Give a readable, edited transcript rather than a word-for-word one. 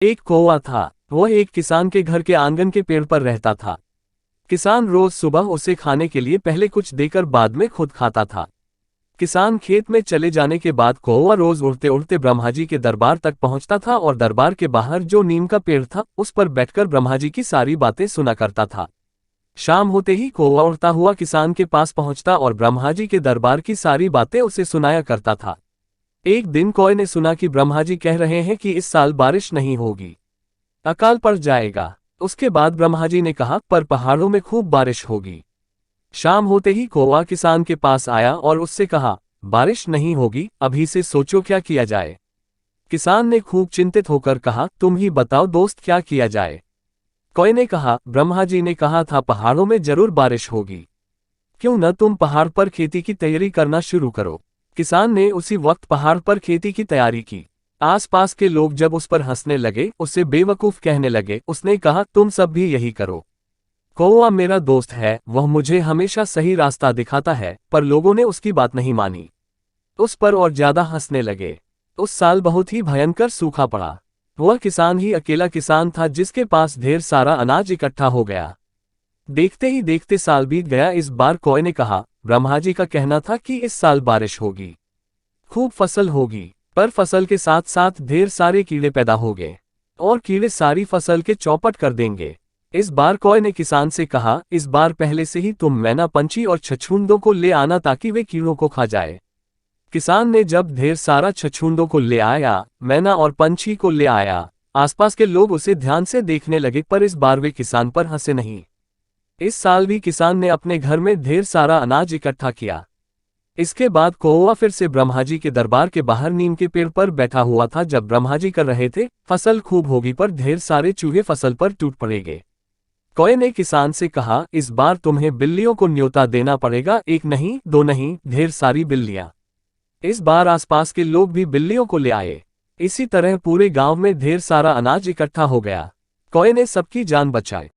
एक कौवा था। वह एक किसान के घर के आंगन के पेड़ पर रहता था। किसान रोज सुबह उसे खाने के लिए पहले कुछ देकर बाद में खुद खाता था। किसान खेत में चले जाने के बाद कौवा रोज उड़ते उड़ते ब्रह्मा जी के दरबार तक पहुंचता था और दरबार के बाहर जो नीम का पेड़ था उस पर बैठकर ब्रह्मा जी की सारी बातें सुना करता था। शाम होते ही कौवा उड़ता हुआ किसान के पास पहुंचता और ब्रह्मा जी के दरबार की सारी बातें उसे सुनाया करता था। एक दिन कौवे ने सुना कि ब्रह्मा जी कह रहे हैं कि इस साल बारिश नहीं होगी, अकाल पड़ जाएगा। उसके बाद ब्रह्मा जी ने कहा पर पहाड़ों में खूब बारिश होगी। शाम होते ही कौवा किसान के पास आया और उससे कहा, बारिश नहीं होगी, अभी से सोचो क्या किया जाए। किसान ने खूब चिंतित होकर कहा, तुम ही बताओ दोस्त क्या किया जाए। कौवे ने कहा, ब्रह्मा जी ने कहा था पहाड़ों में जरूर बारिश होगी, क्यों न तुम पहाड़ पर खेती की तैयारी करना शुरू करो। किसान ने उसी वक्त पहाड़ पर खेती की तैयारी की। आसपास के लोग जब उस पर हंसने लगे, उसे बेवकूफ कहने लगे, उसने कहा तुम सब भी यही करो। कौवा मेरा दोस्त है, वह मुझे हमेशा सही रास्ता दिखाता है, पर लोगों ने उसकी बात नहीं मानी। उस पर और ज्यादा हंसने लगे। उस साल बहुत ही भयंकर सूखा पड़ा। वह किसान ही अकेला किसान था जिसके पास ढेर सारा अनाज इकट्ठा हो गया। देखते ही देखते साल बीत गया। इस बार कौवे ने कहा, ब्रह्मा जी का कहना था कि इस साल बारिश होगी, खूब फसल होगी, पर फसल के साथ साथ ढेर सारे कीड़े पैदा हो गए और कीड़े सारी फसल के चौपट कर देंगे। इस बार कौवे ने किसान से कहा, इस बार पहले से ही तुम मैना पंछी और छछूंदों को ले आना ताकि वे कीड़ों को खा जाए। किसान ने जब ढेर सारा छछूंदों को ले आया, मैना और पंछी को ले आया, आसपास के लोग उसे ध्यान से देखने लगे पर इस बार वे किसान पर हंसे नहीं। इस साल भी किसान ने अपने घर में ढेर सारा अनाज इकट्ठा किया। इसके बाद कौवा फिर से ब्रह्मा जी के दरबार के बाहर नीम के पेड़ पर बैठा हुआ था। जब ब्रह्मा जी कर रहे थे, फसल खूब होगी पर ढेर सारे चूहे फसल पर टूट पड़ेंगे। कौवे ने किसान से कहा, इस बार तुम्हें बिल्लियों को न्योता देना पड़ेगा, एक नहीं दो नहीं, ढेर सारी बिल्लियां। इस बार आसपास के लोग भी बिल्लियों को ले आए। इसी तरह पूरे गांव में ढेर सारा अनाज इकट्ठा हो गया। कौवे ने सबकी जान बचाई।